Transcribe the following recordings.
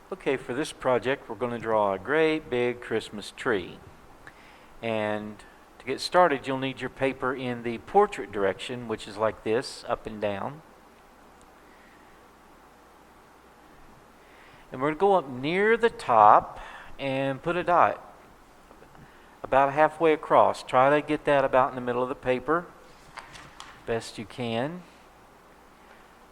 Okay, for this project we're going to draw a great big Christmas tree. And to get started you'll need your paper in the portrait direction, which is like this, up and down. And we're going to go up near the top and put a dot about halfway across. Try to get that about in the middle of the paper best you can.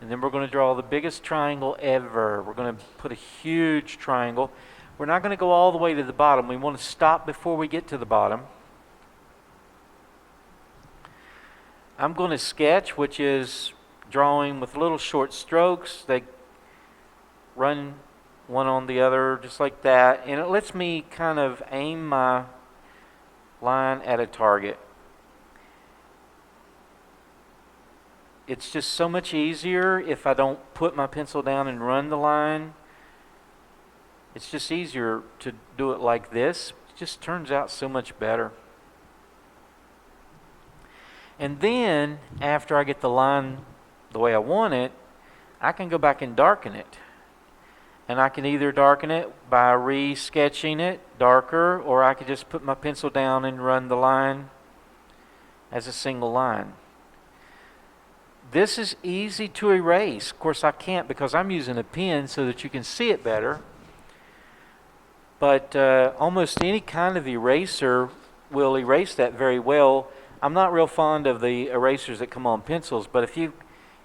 And then we're going to draw the biggest triangle ever. We're going to put a huge triangle. We're not going to go all the way to the bottom. We want to stop before we get to the bottom. I'm going to sketch, which is drawing with little short strokes. They run one on the other just like that. And it lets me kind of aim my line at a target. It's just so much easier if I don't put my pencil down and run the line. It's just easier to do it like this. It just turns out so much better. And then, after I get the line the way I want it, I can go back and darken it. And I can either darken it by re-sketching it darker, or I could just put my pencil down and run the line as a single line. This is easy to erase. Of course I can't because I'm using a pen so that you can see it better. But almost any kind of eraser will erase that very well. I'm not real fond of the erasers that come on pencils, but if you've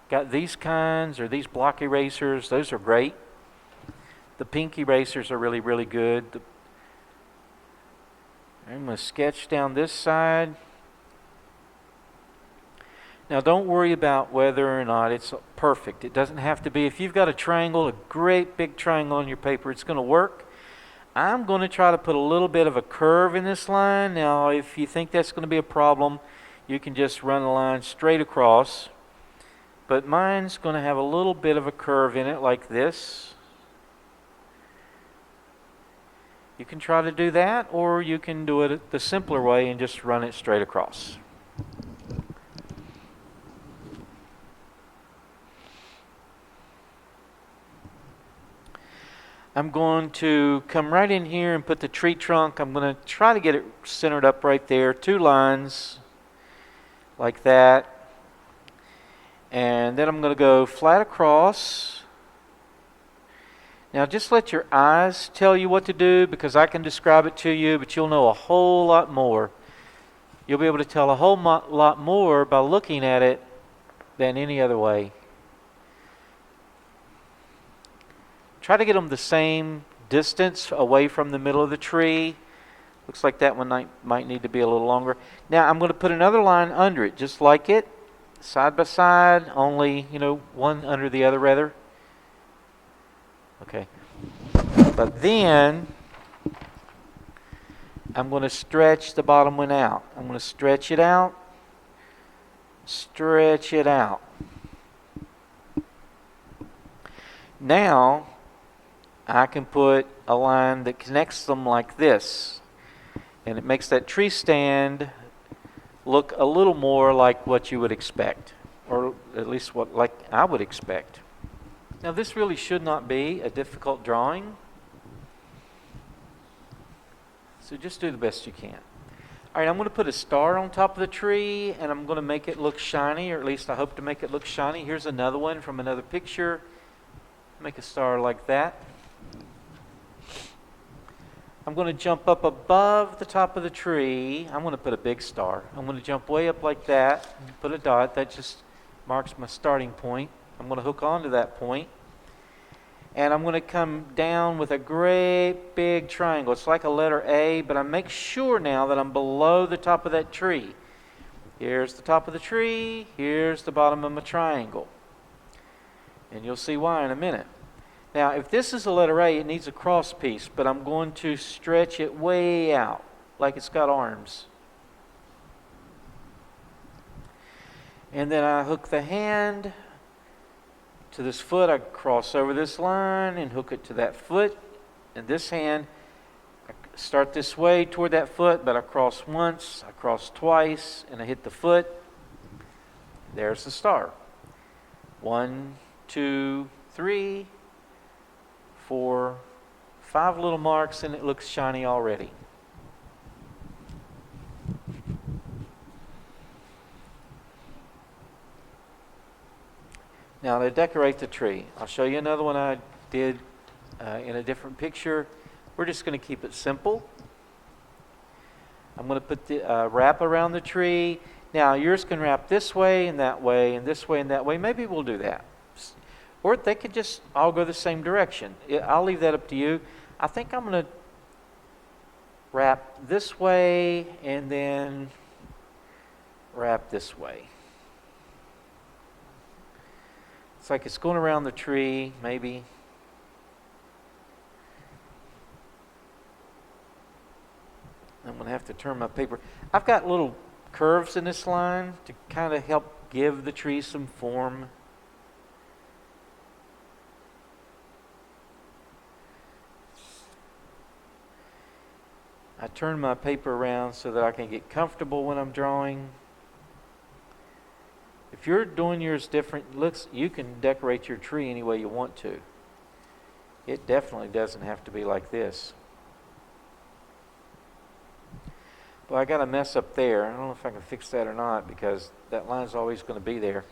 got these kinds or these block erasers, those are great. The pink erasers are really, really good. I'm going to sketch down this side. Now don't worry about whether or not it's perfect. It doesn't have to be. If you've got a triangle, a great big triangle on your paper, it's going to work. I'm going to try to put a little bit of a curve in this line. Now if you think that's going to be a problem, you can just run the line straight across. But mine's going to have a little bit of a curve in it like this. You can try to do that, or you can do it the simpler way and just run it straight across. I'm going to come right in here and put the tree trunk. I'm going to try to get it centered up right there. 2 lines like that. And then I'm going to go flat across. Now just let your eyes tell you what to do, because I can describe it to you, but you'll know a whole lot more. You'll be able to tell a whole lot more by looking at it than any other way. Try to get them the same distance away from the middle of the tree. Looks like that one might need to be a little longer. Now I'm going to put another line under it, just like it, side by side, only, one under the other rather. Okay. But then I'm going to stretch the bottom one out. I'm going to stretch it out, stretch it out. Now I can put a line that connects them like this, and it makes that tree stand look a little more like what you would expect, or at least like I would expect. Now this really should not be a difficult drawing, so just do the best you can. Alright, I'm going to put a star on top of the tree, and I'm going to make it look shiny, or at least I hope to make it look shiny. Here's another one from another picture. Make a star like that. I'm going to jump up above the top of the tree. I'm going to put a big star. I'm going to jump way up like that, put a dot. That just marks my starting point. I'm going to hook onto that point. And I'm going to come down with a great big triangle. It's like a letter A, but I make sure now that I'm below the top of that tree. Here's the top of the tree. Here's the bottom of my triangle. And you'll see why in a minute. Now, if this is a letter A, it needs a cross piece, but I'm going to stretch it way out, like it's got arms. And then I hook the hand to this foot. I cross over this line and hook it to that foot. And this hand, I start this way toward that foot, but I cross once, I cross twice, and I hit the foot. There's the star. 1, 2, 3, 4, 5 little marks and it looks shiny already. Now to decorate the tree, I'll show you another one I did in a different picture. We're just going to keep it simple. I'm going to put the wrap around the tree. Now yours can wrap this way and that way and this way and that way. Maybe we'll do that. Or they could just all go the same direction. I'll leave that up to you. I think I'm going to wrap this way and then wrap this way. It's like it's going around the tree, maybe. I'm going to have to turn my paper. I've got little curves in this line to kind of help give the tree some form. I turn my paper around so that I can get comfortable when I'm drawing. If you're doing yours different, you can decorate your tree any way you want to. It definitely doesn't have to be like this. But I got a mess up there. I don't know if I can fix that or not because that line's always going to be there.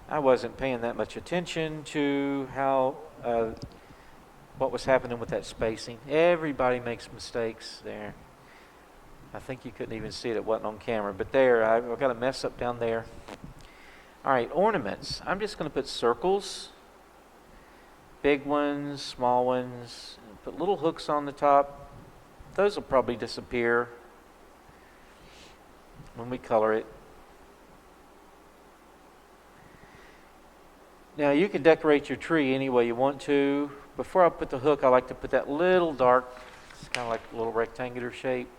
I wasn't paying that much attention to how what was happening with that spacing. Everybody makes mistakes there. I think you couldn't even see it. It wasn't on camera. But there, I've got a mess up down there. All right, ornaments. I'm just going to put circles, big ones, small ones, put little hooks on the top. Those will probably disappear when we color it. Now you can decorate your tree any way you want to. Before I put the hook, I like to put that little dark, it's kind of like a little rectangular shape.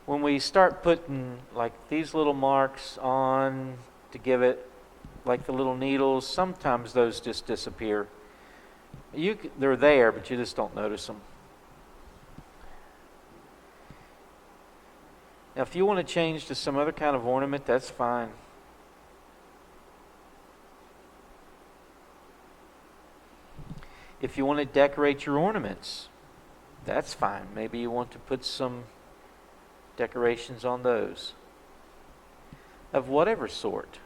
When we start putting like these little marks on to give it like the little needles, sometimes those just disappear. They're there, but you just don't notice them. Now if you want to change to some other kind of ornament, that's fine. If you want to decorate your ornaments, that's fine. Maybe you want to put some decorations on those of whatever sort.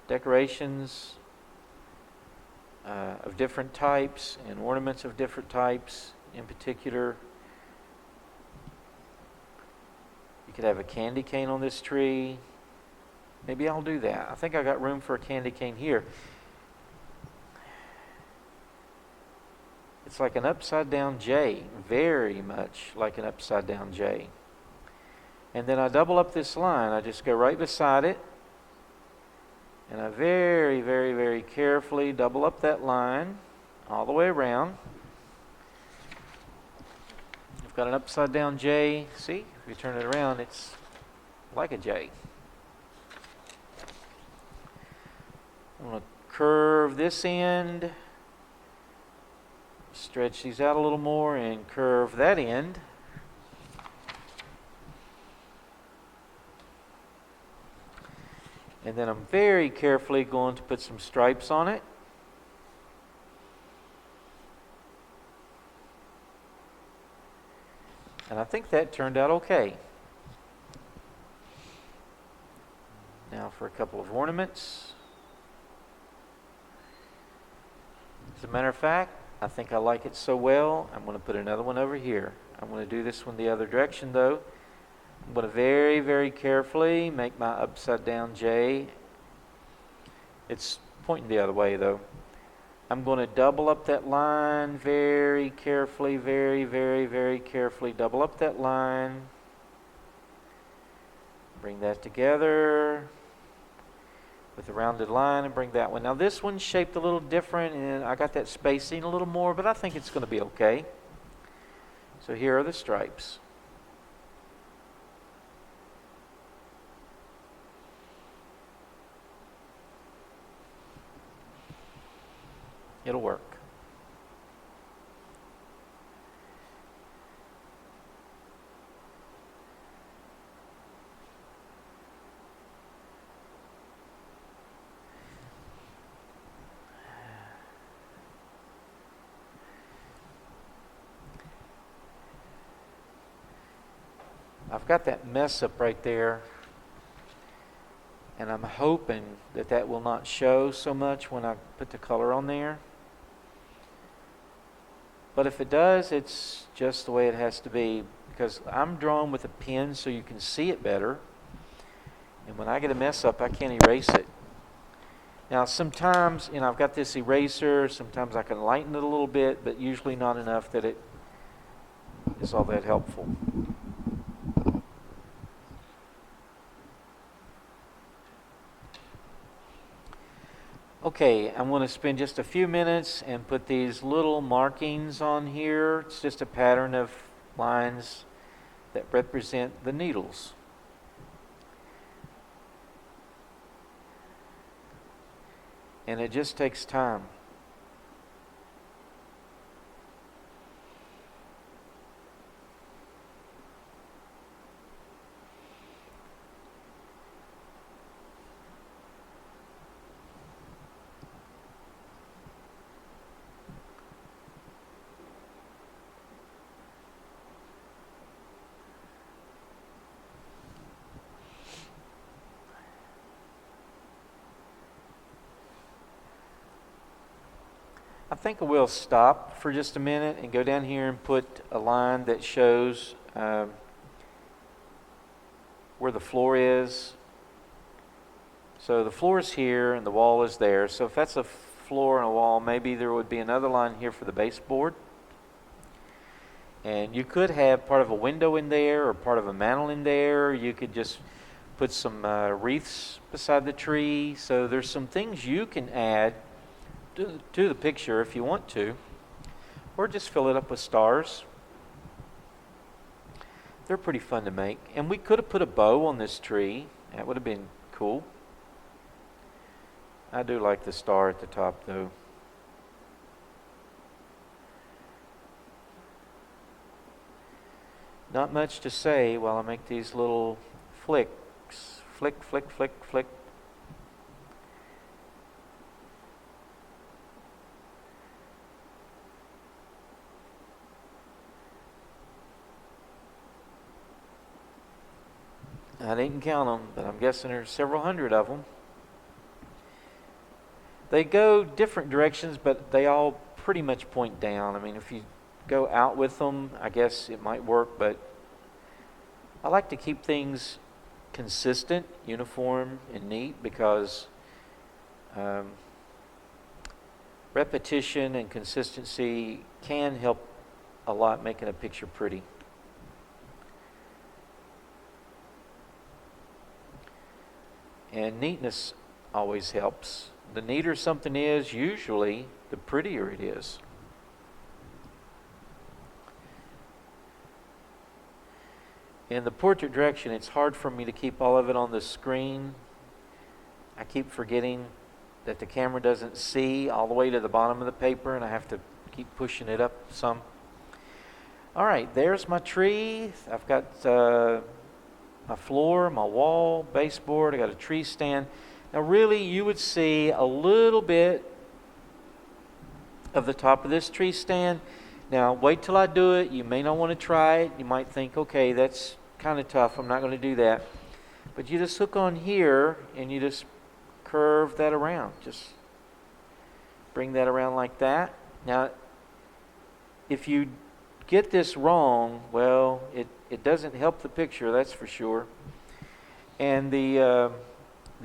Decorations of different types and ornaments of different types in particular. You could have a candy cane on this tree. Maybe I'll do that. I think I got room for a candy cane here. It's like an upside down J, very much like an upside down J. And then I double up this line. I just go right beside it. And I very, very, very carefully double up that line all the way around. I've got an upside down J. See, if you turn it around, it's like a J. I'm going to curve this end. Stretch these out a little more and curve that end. And then I'm very carefully going to put some stripes on it. And I think that turned out okay. Now for a couple of ornaments. As a matter of fact, I think I like it so well, I'm going to put another one over here. I'm going to do this one the other direction though. I'm going to very, very carefully make my upside down J. It's pointing the other way though. I'm going to double up that line very carefully, very, very, very carefully. Double up that line. Bring that together with a rounded line and bring that one. Now this one's shaped a little different and I got that spacing a little more, but I think it's going to be okay. So here are the stripes. It'll work. I've got that mess up right there, and I'm hoping that that will not show so much when I put the color on there. But if it does, it's just the way it has to be, because I'm drawing with a pen so you can see it better. And when I get a mess up, I can't erase it. Now sometimes, I've got this eraser, sometimes I can lighten it a little bit, but usually not enough that it is all that helpful. Okay, I'm going to spend just a few minutes and put these little markings on here. It's just a pattern of lines that represent the needles. And it just takes time. I think I will stop for just a minute and go down here and put a line that shows where the floor is. So the floor is here and the wall is there. So if that's a floor and a wall, maybe there would be another line here for the baseboard. And you could have part of a window in there or part of a mantel in there. You could just put some wreaths beside the tree. So there's some things you can add to the picture if you want to, or just fill it up with stars. They're pretty fun to make. And we could have put a bow on this tree. That would have been cool. I do like the star at the top though. Not much to say while I make these little flicks. Flick, flick, flick, flick. I didn't count them, but I'm guessing there's several hundred of them. They go different directions, but they all pretty much point down. I mean, if you go out with them, I guess it might work, but I like to keep things consistent, uniform, and neat because repetition and consistency can help a lot making a picture pretty. And neatness always helps. The neater something is, usually, the prettier it is. In the portrait direction, it's hard for me to keep all of it on the screen. I keep forgetting that the camera doesn't see all the way to the bottom of the paper, and I have to keep pushing it up some. All right, there's my tree. I've got my floor, my wall, baseboard. I got a tree stand. Now really you would see a little bit of the top of this tree stand. Now wait till I do it. You may not want to try it. You might think, okay, that's kind of tough. I'm not going to do that. But you just hook on here and you just curve that around. Just bring that around like that. Now if you get this wrong, well, it doesn't help the picture, that's for sure. And the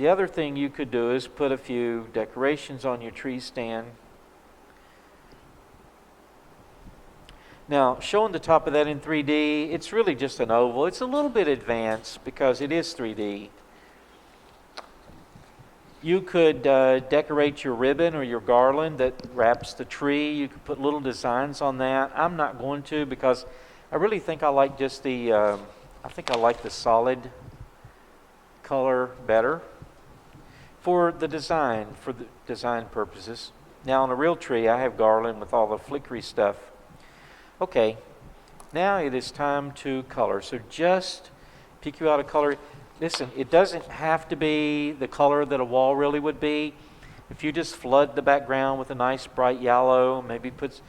other thing you could do is put a few decorations on your tree stand. Now, showing the top of that in 3D, it's really just an oval. It's a little bit advanced because it is 3D. You could decorate your ribbon or your garland that wraps the tree. You could put little designs on that. I'm not going to because I really think I like just the solid color better for the design purposes. Now on a real tree, I have garland with all the flickery stuff. Okay, now it is time to color. So just pick you out a color. Listen, it doesn't have to be the color that a wall really would be. If you just flood the background with a nice bright yellow, maybe put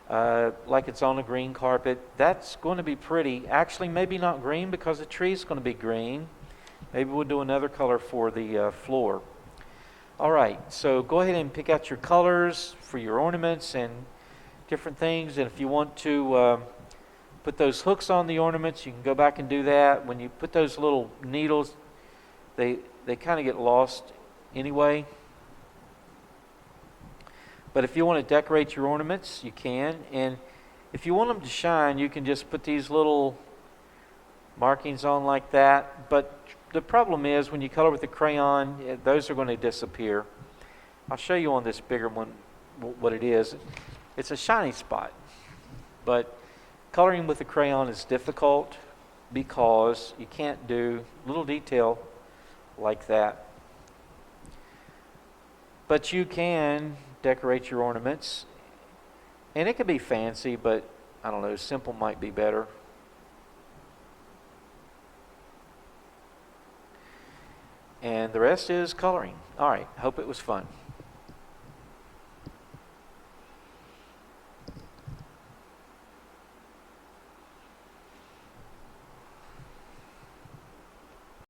like it's on a green carpet. That's going to be pretty. Actually, maybe not green because the tree's going to be green. Maybe we'll do another color for the floor. All right, so go ahead and pick out your colors for your ornaments and different things. And if you want to put those hooks on the ornaments, you can go back and do that. When you put those little needles, they kind of get lost anyway. But if you want to decorate your ornaments, you can. And if you want them to shine, you can just put these little markings on like that. But the problem is when you color with the crayon, those are going to disappear. I'll show you on this bigger one what it is. It's a shiny spot. But coloring with the crayon is difficult because you can't do little detail like that. But you can decorate your ornaments. And it can be fancy, but I don't know, simple might be better. And the rest is coloring. All right, hope it was fun.